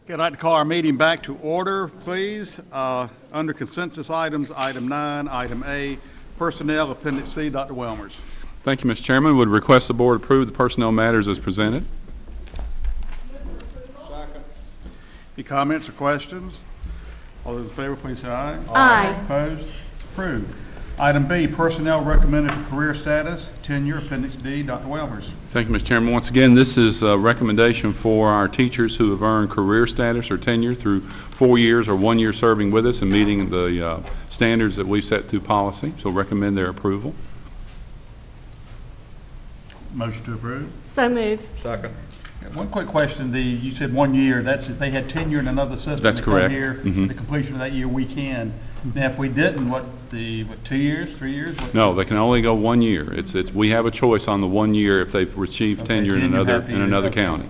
Okay, I'd like to call our meeting back to order, please. Under consensus items, item 9, item A, personnel, appendix C, Dr. Welmers. Thank you, Mr. Chairman. Would request the board approve the personnel matters as presented. Second. Any comments or questions? All those in favor, please say aye. Aye. Opposed? It's approved. Item B, personnel recommended for career status, tenure, appendix D, Dr. Welmers. Thank you, Mr. Chairman. Once again, this is a recommendation for our teachers who have earned career status or tenure through 4 years or 1 year serving with us and meeting the standards that we've set through policy. So recommend their approval. Motion to approve. So moved. Second. One quick question. You said 1 year. That's if they had tenure in another system. That's they come correct. Here, the completion of that year, we can. Now, if we didn't, what 2 years, 3 years? No, they can only go 1 year. We have a choice on the 1 year if they've achieved tenure in another county.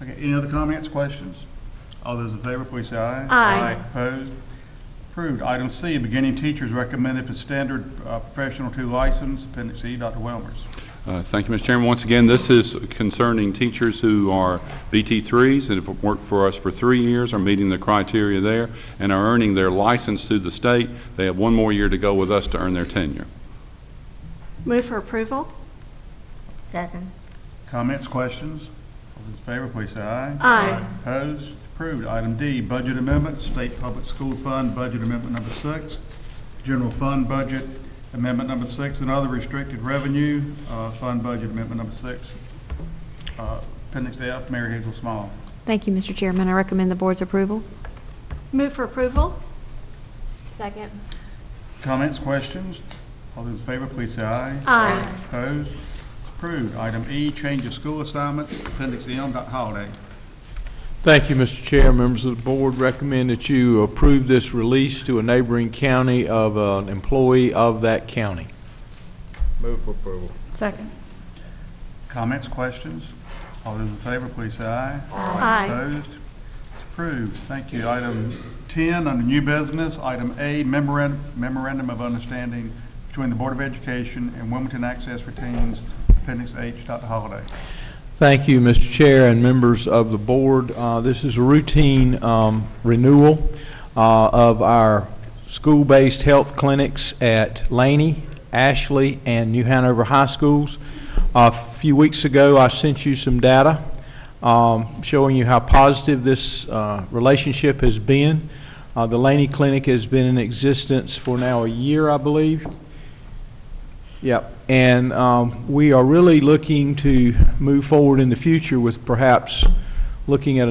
Okay. Any other comments, questions? All those in favor, please say aye. Aye. Opposed? Approved. Item C, beginning teachers recommended for standard professional 2 license, appendix E, Dr. Welmers. Thank you, Mr. Chairman. Once again, this is concerning teachers who are BT3s and have worked for us for 3 years, are meeting the criteria there, and are earning their license through the state. They have 1 more year to go with us to earn their tenure. Move for approval. Second. Comments, questions? All those in favor, please say aye. Aye. Opposed? Approved. Item D, budget amendment, State Public School Fund, budget amendment number 6, general fund budget amendment number 6, and other restricted revenue, fund budget amendment number 6. Appendix F, Mary Hazel Small. Thank you, Mr. Chairman. I recommend the board's approval. Move for approval. Second. Comments, questions? All those in favor, please say aye. Aye. Opposed? Approved. Item E, change of school assignments, appendix M, Dr. Holliday. Thank you, Mr. Chair. Members of the board, recommend that you approve this release to a neighboring county of an employee of that county. Move for approval. Second. Comments, questions? All those in favor, please say aye. Aye. Opposed? It's approved. Thank you. Item 10, under new business, item A, memorandum of understanding between the Board of Education and Wilmington Access for Teens, appendix H, Dr. Holliday. Thank you, Mr. Chair and members of the board. This is a routine renewal of our school-based health clinics at Laney, Ashley, and New Hanover High Schools. A few weeks ago, I sent you some data showing you how positive this relationship has been. The Laney Clinic has been in existence for now a year, I believe. Yep. And we are really looking to move forward in the future with perhaps looking at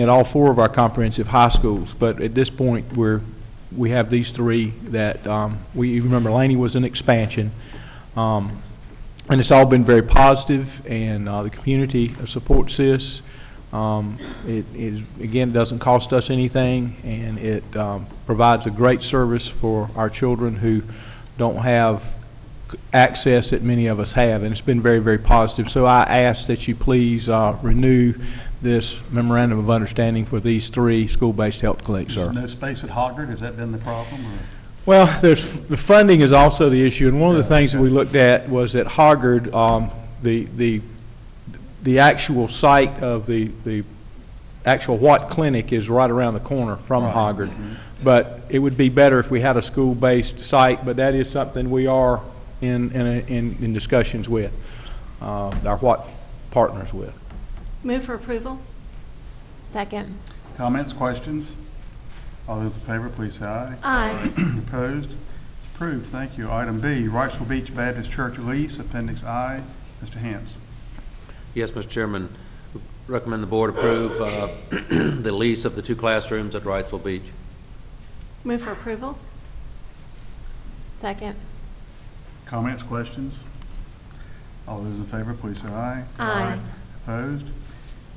all 4 of our comprehensive high schools. But at this point, we have these 3 that we remember. Laney was an expansion, and it's all been very positive. And the community supports this. It doesn't cost us anything, and it provides a great service for our children who don't have access that many of us have, and it's been very, very positive. So I ask that you please renew this memorandum of understanding for these 3 school-based health clinics, sir. There's no space at Hoggard. Has that been the problem? Or? Well, the funding is also the issue, and one of the things that we looked at was at Hoggard, the actual site of the actual Watt Clinic is right around the corner from Hoggard. But it would be better if we had a school-based site, but that is something we are in discussions with our Watt partners with. Move for approval. Second. Comments, questions? All those in favor, please say aye. Aye. Opposed? It's approved. Thank you. Item B, Wrightsville Beach Baptist Church lease, appendix I, Mr. Hance. Yes, Mr. Chairman. Recommend the board approve the lease of the 2 classrooms at Wrightsville Beach. Move for approval. Second. Comments, questions? All those in favor, please say aye. Aye. Opposed?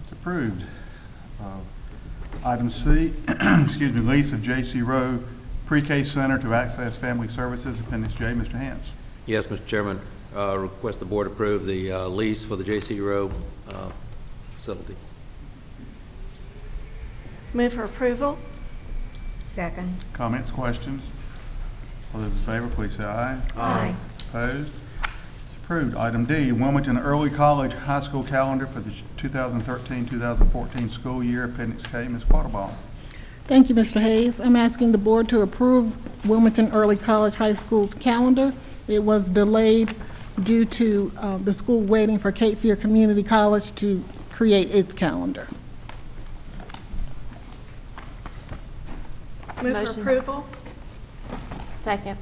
It's approved. Item C, excuse me, lease of J.C. Rowe Pre-K Center to Access Family Services, appendix J, Mr. Hance. Yes, Mr. Chairman. Request the board approve the lease for the J.C. Rowe facility. Move for approval. Second. Comments, questions? All those in favor, please say aye. Aye. Opposed? It's Approved. Item D, Wilmington Early College High School Calendar for the 2013-2014 school year. Appendix K, Ms. Quattlebaum. Thank you, Mr. Hayes. I'm asking the board to approve Wilmington Early College High School's calendar. It was delayed due to the school waiting for Cape Fear Community College to create its calendar. Move for Motion. approval. Second.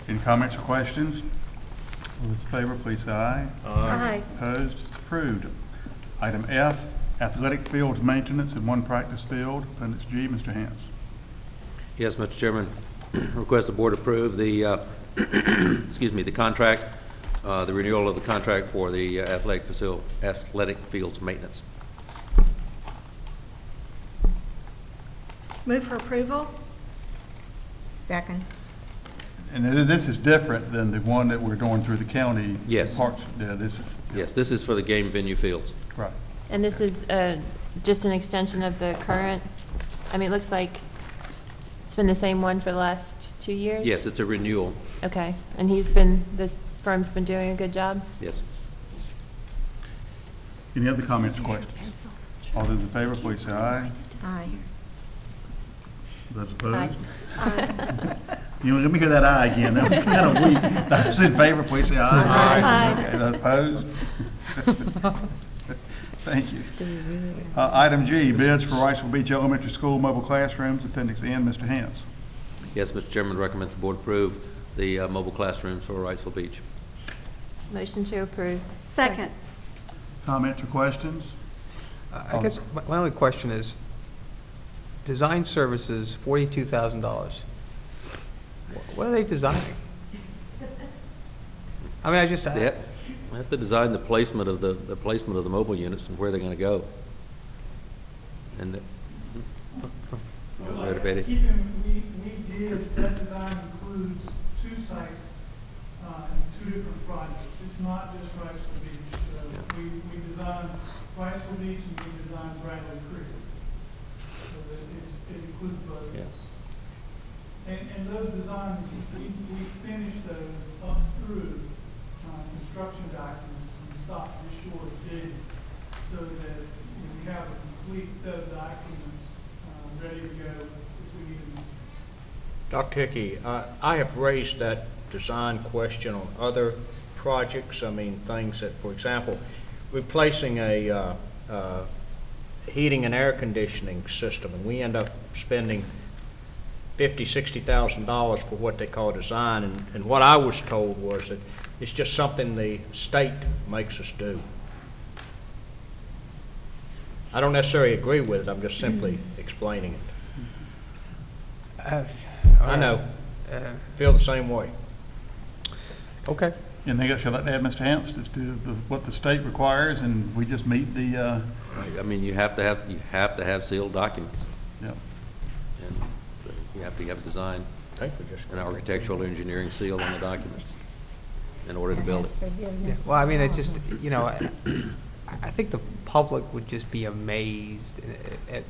Any comments or questions? All those in favor, please say aye. Aye. Opposed? It's approved. Item F, athletic fields maintenance in one practice field. Appendix G, Mr. Hance. Yes, Mr. Chairman. Request the board approve the, excuse me, the contract, the renewal of the contract for the athletic fields maintenance. Move for approval. Second. And this is different than the one that we're doing through the county. Yes. Parks. Yeah, this is. Yes, this is for the game venue fields. Right. And this is just an extension of the current, I mean, it looks like it's been the same one for the last 2 years? Yes, it's a renewal. Okay, and this firm's been doing a good job? Yes. Any other comments or questions? All those in favor, please say aye. Aye. Those opposed? Aye. You know, let me hear that aye again. That was kind of weak. Those in favor, please say aye. Aye. Okay, those opposed? Thank you. Item G, bids for Riceville Beach Elementary School mobile classrooms. Appendix N, Mr. Hance. Yes, Mr. Chairman, recommend the board approve the mobile classrooms for Riceville Beach. Motion to approve. Second. Comments or questions? I guess my only question is, design services, $42,000. What are they designing? I mean, They have to design the placement of the placement of the mobile units and where they're going to go. And We did, that design includes 2 sites and 2 different projects. It's not just Riceville Beach. We designed Riceville Beach and we designed Bradley Creek. So that it includes both. Yes. And those designs, we finished those up through construction documents and stopped just short of bidding, so that we have a complete set of documents ready to go if we need them. Dr. Hickey, I have raised that design question on other projects. I mean, things that, for example, replacing a heating and air conditioning system, and we end up spending $50,000, $60,000 for what they call design, and what I was told was that it's just something the state makes us do. I don't necessarily agree with it, I'm just simply explaining it. I know, feel the same way. Okay. Anything else you'd like to add, Mr. Hance, as to what the state requires, and we just meet the, I mean, you have to have sealed documents, yeah. and you have to have a design, I think we just- an architectural engineering seal on the documents in order to build it. Yeah, well, I mean, it just, you know, I think the public would just be amazed at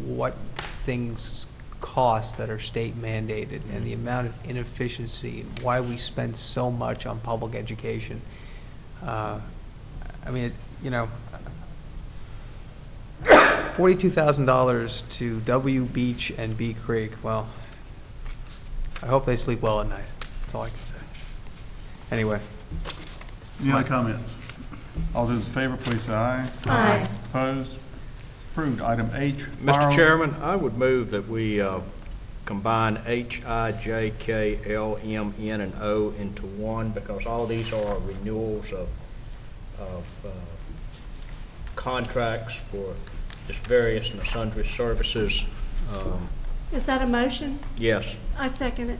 what things cost that are state mandated and the amount of inefficiency and why we spend so much on public education. I mean, you know, $42,000 to W Beach and B Creek. Well, I hope they sleep well at night. That's all I can say. Anyway. Any other comments? All those in favor, please say aye. Aye. Opposed? Approved. Item H. Mr. Chairman, I would move that we combine H, I, J, K, L, M, N, and O into one, because all these are renewals of contracts for just various and sundry services. Is that a motion? Yes. I second it.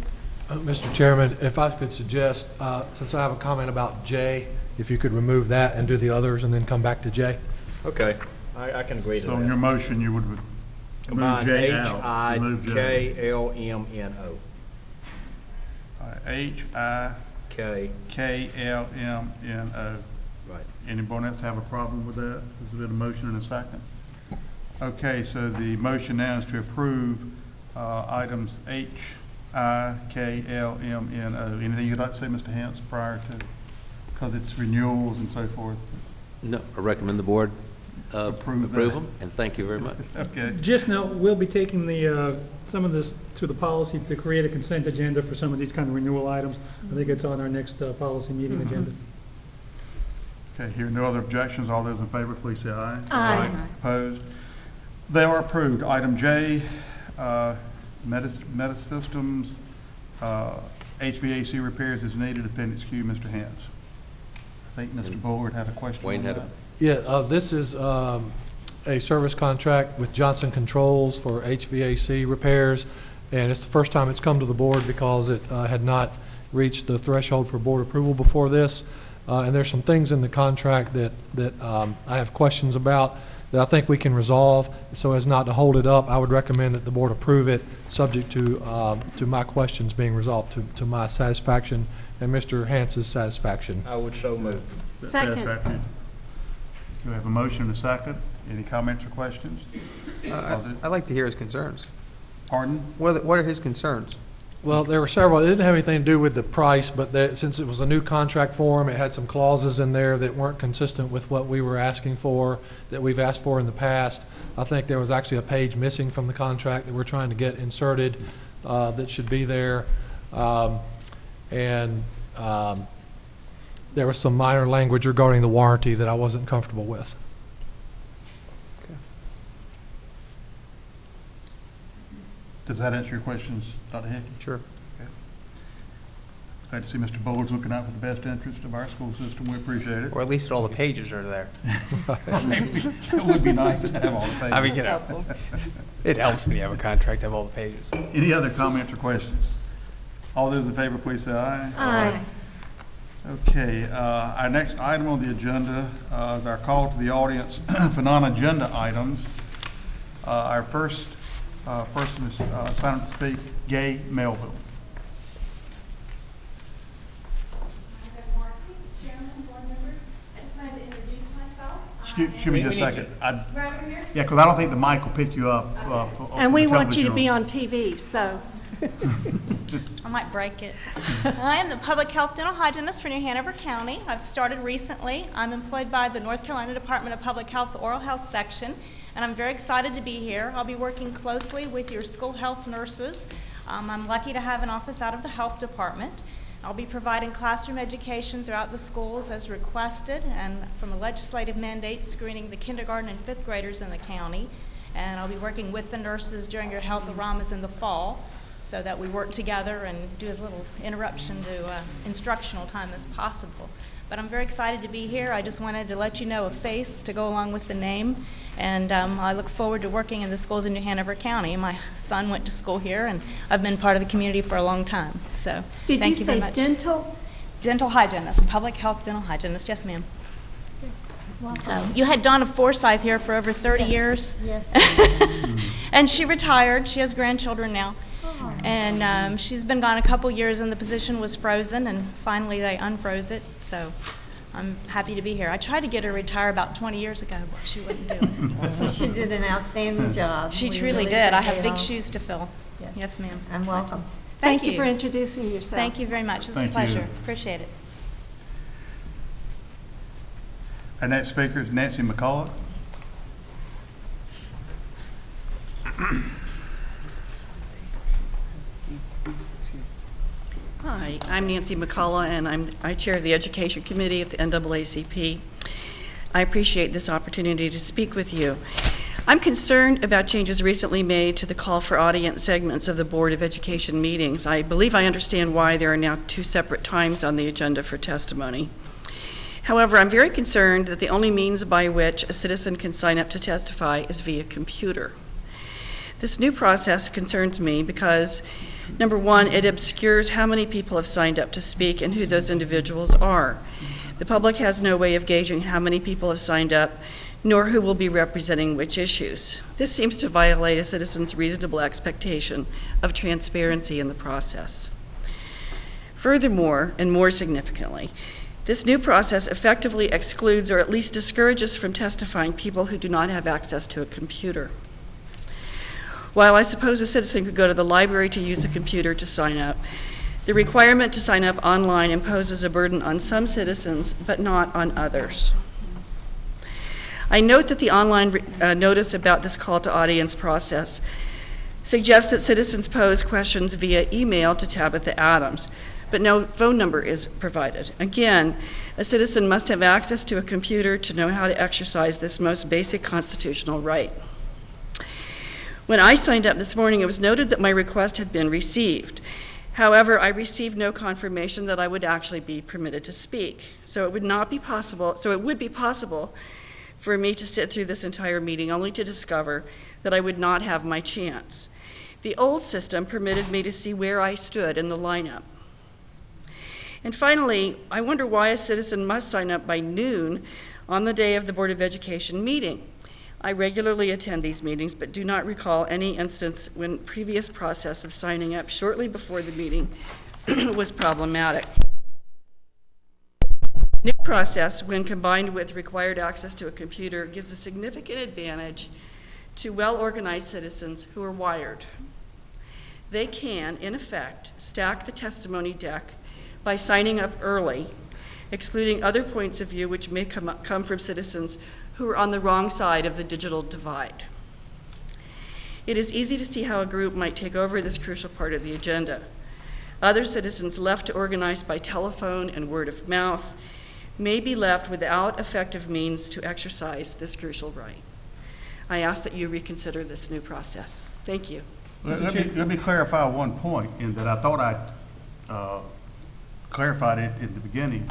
Mr. Chairman, if I could suggest, since I have a comment about J, if you could remove that and do the others and then come back to J. Okay, I can agree to So in your that. motion, you would move Combine J H, out. I, Remove J. K, L, M, N, O. All right, H, I, K, K, L, M, N, O. right. Anyone else have a problem with that? There's been a motion and a second. Okay, so the motion now is to approve items H, IKLMNO. Anything you'd like to say, Mr. Hance, prior to, because it's renewals and so forth? No, I recommend the board Approve that. approve them, and thank you very much. Okay. Just note, we'll be taking the, some of this to the policy to create a consent agenda for some of these kind of renewal items. I think it's on our next policy meeting agenda. Okay, here, no other objections. All those in favor, please say aye. Aye. Opposed? They are approved. Item J, Metasystems, HVAC repairs is needed. Appendix Q, Mr. Hance. I think Mr. Bullard had a question Wayne on had that. Yeah, this is a service contract with Johnson Controls for HVAC repairs, and it's the first time it's come to the board because it had not reached the threshold for board approval before this. And there's some things in the contract that I have questions about that I think we can resolve. So as not to hold it up, I would recommend that the board approve it, subject to my questions being resolved to my satisfaction and Mr. Hance's satisfaction. I would so move. Second. Satisfactory? Do we have a motion and a second? Any comments or questions? I'd like to hear his concerns. Pardon? What are his concerns? Well, there were several. It didn't have anything to do with the price, but since it was a new contract for him, it had some clauses in there that weren't consistent with what we were asking for, that we've asked for in the past. I think there was actually a page missing from the contract that we're trying to get inserted that should be there. There was some minor language regarding the warranty that I wasn't comfortable with. Does that answer your questions, Dr. Hickey? Sure. Okay. Glad to see Mr. Bullard's looking out for the best interest of our school system. We appreciate it. Or at least all the pages are there. It would be nice to have all the pages. I mean, you know, it helps when you have a contract to have all the pages. Any other comments or questions? All those in favor, please say aye. Aye. Okay, our next item on the agenda is our call to the audience for non-agenda items. Our first person is signed up to speak, Gay Melville. Chairman, board members, I just wanted to introduce myself. Excuse me just a second. Right over here? Yeah, because I don't think the mic will pick you up. And we want you to be on TV, so. I might break it. I am the public health dental hygienist for New Hanover County. I've started recently. I'm employed by the North Carolina Department of Public Health, the Oral Health Section, and I'm very excited to be here. I'll be working closely with your school health nurses. I'm lucky to have an office out of the health department. I'll be providing classroom education throughout the schools as requested, and from a legislative mandate, screening the kindergarten and fifth graders in the county. And I'll be working with the nurses during your health aramas in the fall, so that we work together and do as little interruption to instructional time as possible. But I'm very excited to be here. I just wanted to let you know a face to go along with the name, and I look forward to working in the schools in New Hanover County. My son went to school here, and I've been part of the community for a long time. So thank you very much. Did you say dental? Dental hygienist, public health dental hygienist. Yes, ma'am. So you had Donna Forsyth here for over 30 years. Yes. And she retired. She has grandchildren now. And she's been gone a couple years, and the position was frozen, and finally they unfroze it. So I'm happy to be here. I tried to get her to retire about 20 years ago, but she wouldn't do it. Well, she did an outstanding job. She We truly really did. I have appreciate big all. shoes to fill. Yes. Yes, ma'am. And welcome. Thank you for introducing yourself. Thank you very much. It's a Thank you. pleasure. Appreciate it. Our next speaker is Nancy McCullough. Hi, I'm Nancy McCullough, and I chair the Education Committee of the NAACP. I appreciate this opportunity to speak with you. I'm concerned about changes recently made to the call for audience segments of the Board of Education meetings. I believe I understand why there are now 2 separate times on the agenda for testimony. However, I'm very concerned that the only means by which a citizen can sign up to testify is via computer. This new process concerns me because, number one, it obscures how many people have signed up to speak and who those individuals are. The public has no way of gauging how many people have signed up, nor who will be representing which issues. This seems to violate a citizen's reasonable expectation of transparency in the process. Furthermore, and more significantly, this new process effectively excludes or at least discourages from testifying people who do not have access to a computer. While I suppose a citizen could go to the library to use a computer to sign up, the requirement to sign up online imposes a burden on some citizens, but not on others. I note that the online notice about this call to audience process suggests that citizens pose questions via email to Tabitha Adams, but no phone number is provided. Again, a citizen must have access to a computer to know how to exercise this most basic constitutional right. When I signed up this morning, it was noted that my request had been received. However, I received no confirmation that I would actually be permitted to speak. So it would be possible for me to sit through this entire meeting only to discover that I would not have my chance. The old system permitted me to see where I stood in the lineup. And finally, I wonder why a citizen must sign up by noon on the day of the Board of Education meeting. I regularly attend these meetings, but do not recall any instance when previous process of signing up shortly before the meeting was problematic. New process, when combined with required access to a computer, gives a significant advantage to well-organized citizens who are wired. They can, in effect, stack the testimony deck by signing up early, excluding other points of view which may come from citizens who are on the wrong side of the digital divide. It is easy to see how a group might take over this crucial part of the agenda. Other citizens left to organize by telephone and word of mouth may be left without effective means to exercise this crucial right. I ask that you reconsider this new process. Thank you. Let me clarify one point in that I thought I clarified it in the beginning.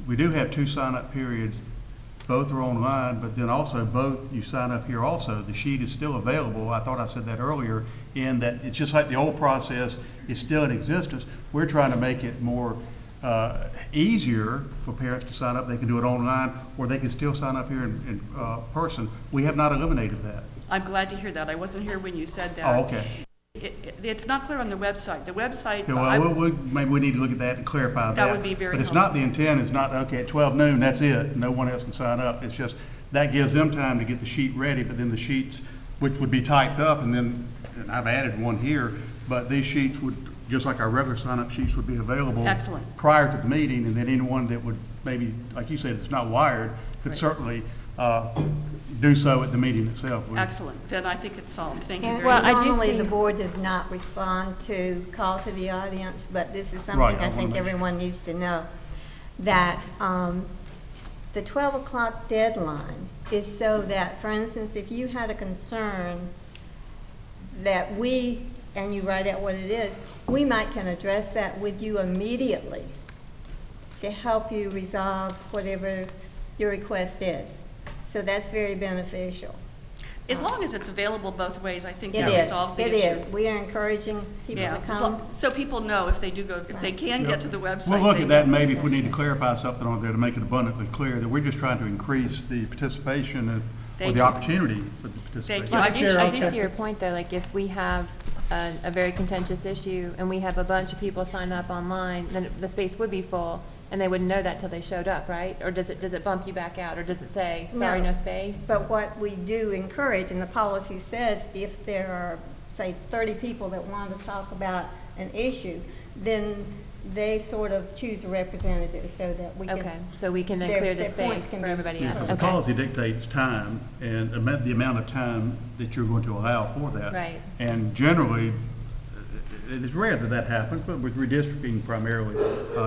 We do have 2 sign-up periods. Both are online, but then also both, you sign up here also. The sheet is still available. I thought I said that earlier, in that it's just like the old process is still in existence. We're trying to make it more easier for parents to sign up. They can do it online, or they can still sign up here in person. We have not eliminated that. I'm glad to hear that. I wasn't here when you said that. Oh, okay. It's not clear on the website. The website. Yeah, well, maybe we need to look at that and clarify that. That would be very But it's helpful. not the intent. It's not, okay, at 12 noon, that's it. No one else can sign up. It's just, that gives them time to get the sheet ready, but then the sheets, which would be typed up, and then, and I've added one here, but these sheets would, just like our regular sign-up sheets, would be available. Excellent. Prior to the meeting, and then anyone that would maybe, like you said, that's not wired, could certainly do so at the meeting itself. Excellent. Then I think it's solved. Thank you And very much. normally the board does not respond to call to the audience, but this is something Right, I think everyone needs to know, that the 12 o'clock deadline is so that, for instance, if you had a concern that we, and you write out what it is, we might can address that with you immediately to help you resolve whatever your request is. So that's very beneficial. As long as it's available both ways, I think It that is. resolves the It issue. is. We are encouraging people to come. So people know if they do go, if they can get to the website. We'll look they at that, can. maybe if we need to clarify something on there to make it abundantly clear that we're just trying to increase the participation or Thank the you. opportunity for the participation. Thank you. I do see your point, though, like if we have a very contentious issue and we have a bunch of people sign up online, then the space would be full, and they wouldn't know that till they showed up, right? Or does it bump you back out, or does it say, sorry, no space? But what we do encourage, and the policy says, if there are, say, 30 people that want to talk about an issue, then they sort of choose a representative so that we can. Okay, so we can then their- clear the their points space can for be- everybody Yeah, else. 'cause the Okay. policy dictates time and the amount of time that you're going to allow for that. Right. And generally, it is rare that that happens, but with redistricting primarily,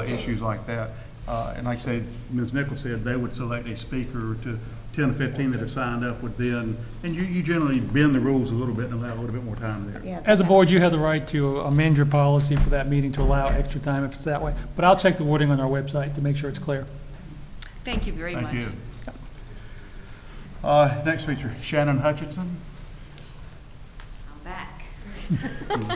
issues like that. And like I say, Ms. Nichols said, they would select a speaker to 10 or 15 that have signed up would then, and you generally bend the rules a little bit and allow a little bit more time there. Yeah. As a board, you have the right to amend your policy for that meeting to allow extra time if it's that way. But I'll check the wording on our website to make sure it's clear. Thank you very much. Thank you. Next speaker, Shannon Hutchinson. I'm back.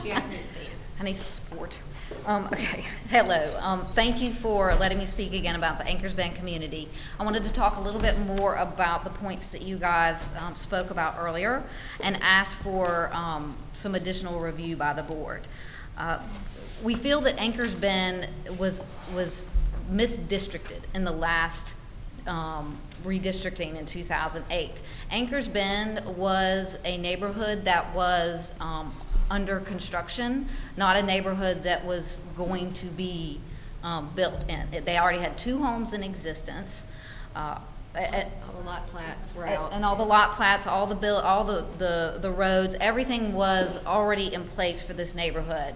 She asked me to stand. I need some support. Okay, hello. Thank you for letting me speak again about the Anchors Bend community. I wanted to talk a little bit more about the points that you guys spoke about earlier and ask for some additional review by the board. We feel that Anchors Bend was misdistricted in the last redistricting in 2008. Anchors Bend was a neighborhood that was under construction, not a neighborhood that was going to be built in. They already had 2 homes in existence. All the lot plats were out. And all the lot plats, all the roads, everything was already in place for this neighborhood.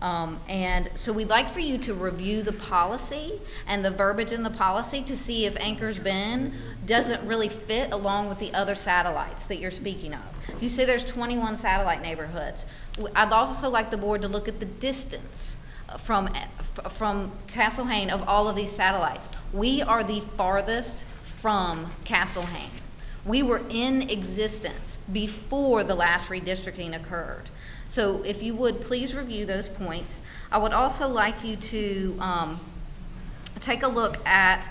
And so we'd like for you to review the policy and the verbiage in the policy to see if Anchors Bend doesn't really fit along with the other satellites that you're speaking of. You say there's 21 satellite neighborhoods. I'd also like the board to look at the distance from Castle Hayne of all of these satellites. We are the farthest from Castle Hayne. We were in existence before the last redistricting occurred. So if you would, please review those points. I would also like you to take a look at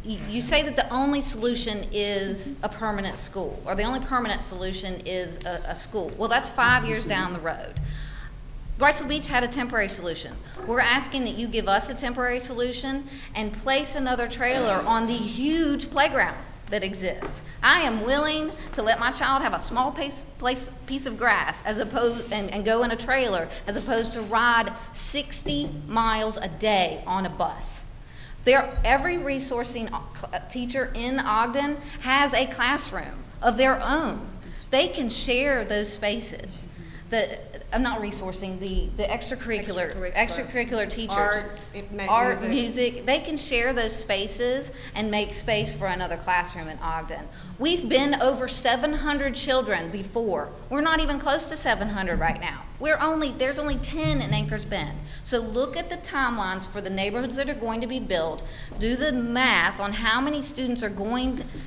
you say that the only solution is a permanent school, or the only permanent solution is a school. Well, that's 5 years down the road. Wrightsville Beach had a temporary solution. We're asking that you give us a temporary solution and place another trailer on the huge playground that exists. I am willing to let my child have a small piece of grass as opposed and go in a trailer as opposed to ride 60 miles a day on a bus. Every resourcing teacher in Ogden has a classroom of their own. They can share those spaces. I'm not resourcing, the extracurricular teachers. Art, music, they can share those spaces and make space for another classroom in Ogden. We've been over 700 children before. We're not even close to 700 right now. There's only 10 in Anchors Bend. So look at the timelines for the neighborhoods that are going to be built. Do the math on how many students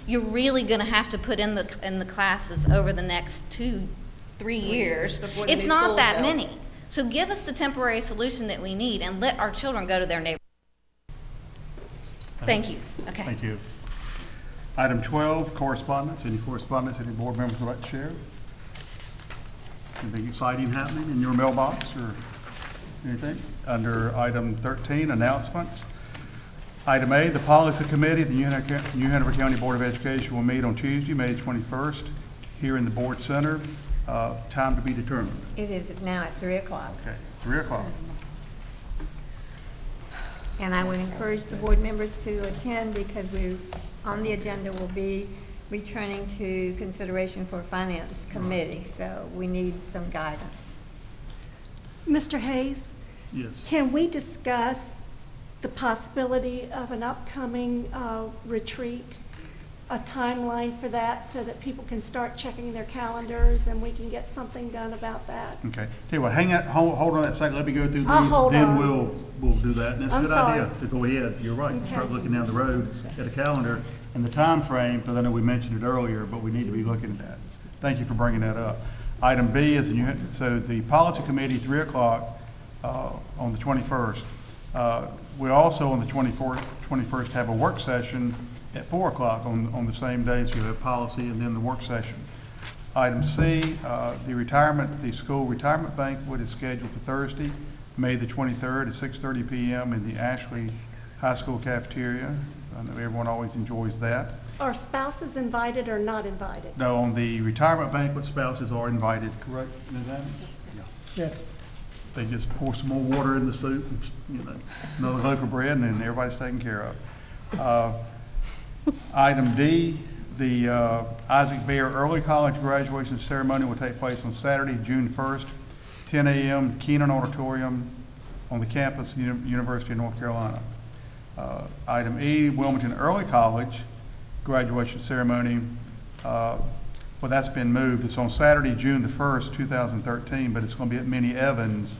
you're really gonna have to put in the classes over the next 2-3 years. It's not that many. So give us the temporary solution that we need and let our children go to their neighborhood. Thank you. Okay. Thank you. Item 12, correspondence. Any correspondence any board members would like to share? Anything exciting happening in your mailbox or anything? Under item 13, announcements. Item A, the Policy Committee of the New Hanover County Board of Education will meet on Tuesday, May 21st, here in the Board Center. Time to be determined. It is now at 3 o'clock. Okay, 3 o'clock. And I would encourage the board members to attend because on the agenda will be returning to consideration for Finance Committee. So we need some guidance. Mr. Hayes? Yes. Can we discuss the possibility of an upcoming retreat, a timeline for that so that people can start checking their calendars and we can get something done about that? Okay. Tell you what, hold on that second. Let me go through these. Then we'll do that. And it's a good idea to go ahead. You're right. Okay. Start looking down the road at a calendar and the time frame, because I know we mentioned it earlier, but we need to be looking at that. Thank you for bringing that up. Item B is so the Policy Committee, 3 o'clock on the 21st. We also on the 21st have a work session at 4 o'clock on the same day, so you have policy and then the work session. Item C, the school retirement banquet is scheduled for Thursday, May the 23rd at 6:30 p.m. in the Ashley High School cafeteria. I know everyone always enjoys that. Are spouses invited or not invited? No, on the retirement banquet, spouses are invited, correct, Ms. Adams? Yeah. Yes. They just pour some more water in the soup, and, another loaf of bread, and then everybody's taken care of. Item D, the Isaac Bear Early College graduation ceremony will take place on Saturday, June 1st, 10 a.m., Keenan Auditorium on the campus of the University of North Carolina. Item E, Wilmington Early College graduation ceremony. Well, that's been moved. It's on Saturday, June the 1st, 2013, but it's going to be at Minnie Evans,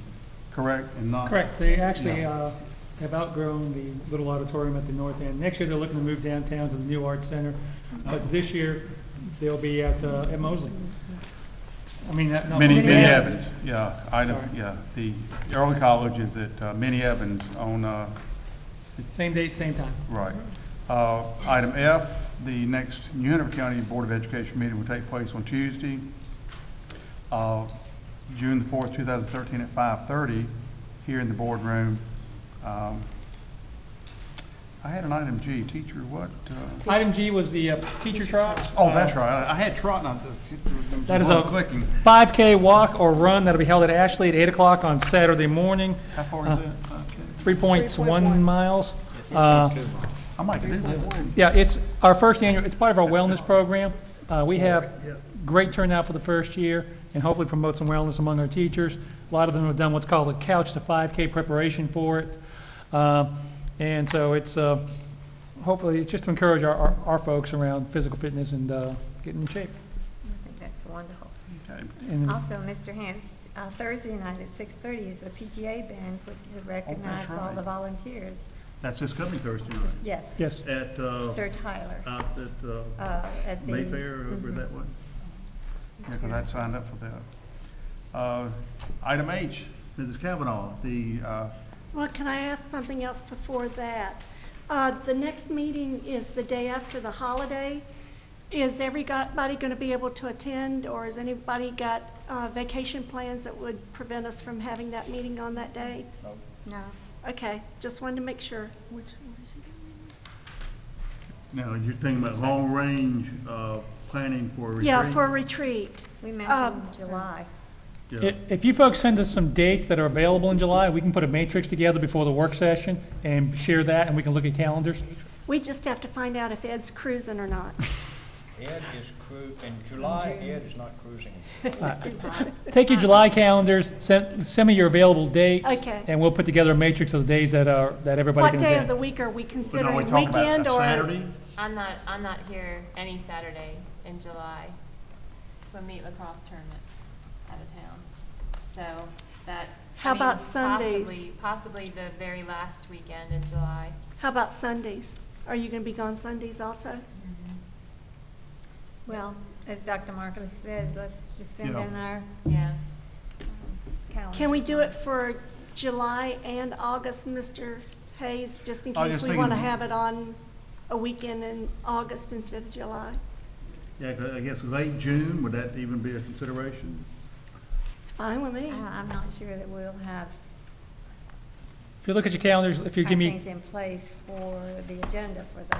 correct? And not correct. They actually have outgrown the little auditorium at the north end. Next year, they're looking to move downtown to the new Art Center, but this year they'll be at Mosley. I mean, Minnie Evans. Yeah, the early college is at Minnie Evans on. Same date, same time. Right. Item F, the next New Hanover County Board of Education meeting will take place on Tuesday, June the 4th, 2013 at 5:30 here in the boardroom. I had an item G, teacher what? Item G was the teacher trot. Oh, that's right. I had trot, and I That is a clicking. 5K walk or run that'll be held at Ashley at 8 o'clock on Saturday morning. How far is that? 3.1 miles. I might do that. Yeah, it's our first annual, it's part of our wellness program. We have great turnout for the first year and hopefully promote some wellness among our teachers. A lot of them have done what's called a couch to 5K preparation for it. And so it's, hopefully, it's just to encourage our folks around physical fitness and getting in shape. I think that's wonderful. Okay. And Also, Mr. Hans, Thursday night at 6:30 is the PTA band to recognize all right. the volunteers. That's this coming Thursday night. Yes. Yes. At, Sir Tyler. out At the Mayfair, over that way? Yeah, because I'd signed up for that. Item H, Mrs. Kavanaugh, Well, can I ask something else before that? The next meeting is the day after the holiday. Is everybody going to be able to attend, or has anybody got vacation plans that would prevent us from having that meeting on that day? No. Okay, just wanted to make sure. now, you're thinking about long-range planning for a retreat? Yeah, for a retreat. We mentioned July. Yeah. If you folks send us some dates that are available in July, we can put a matrix together before the work session and share that, and we can look at calendars. We just have to find out if Ed's cruising or not. Ed is in July, Ed is not cruising. Take your July calendars, send me your available dates. Okay. And we'll put together a matrix of the days that everybody What can day of attend. the week are we But are considering? we talking about Weekend a or? Saturday? I'm not here any Saturday in July. Swim meet lacrosse tournaments out of town. So that. How about Sundays? Possibly the very last weekend in July. How about Sundays? Are you going to be gone Sundays also? Well, as Dr. Markley says, let's just send in our Yeah. calendar. Can we do it for July and August, Mr. Hayes, just in I was case just we want to thinking- have it on a weekend in August instead of July? Yeah, 'cause I guess late June, would that even be a consideration? It's fine with me. I'm not sure that we'll have If you look at your calendars, if you give me, things in place for the agenda for the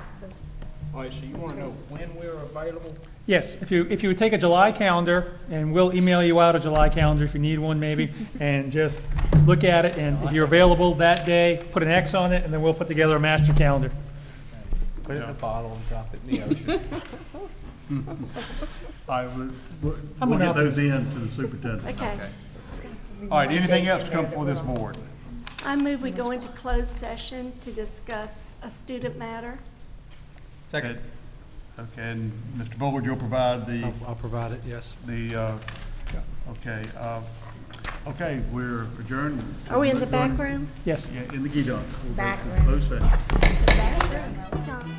All right, so you want to know when we're available? yes, if you would take a July calendar, and we'll email you out a July calendar if you need one maybe, and just look at it, and if you're available that day, put an X on it, and then we'll put together a master calendar. Put it in a bottle and drop it in the ocean. I would, we'll I'm get gonna- those in to the superintendent. Okay. All right, anything else to come before this board? I move we go into closed session to discuss a student matter. Second. Okay, and Mr. Bullard, you'll provide I'll provide it, yes. okay, okay, we're adjourned. Are we in the back room? Yes. Yeah, in the Guidon. Back Closed session. Done.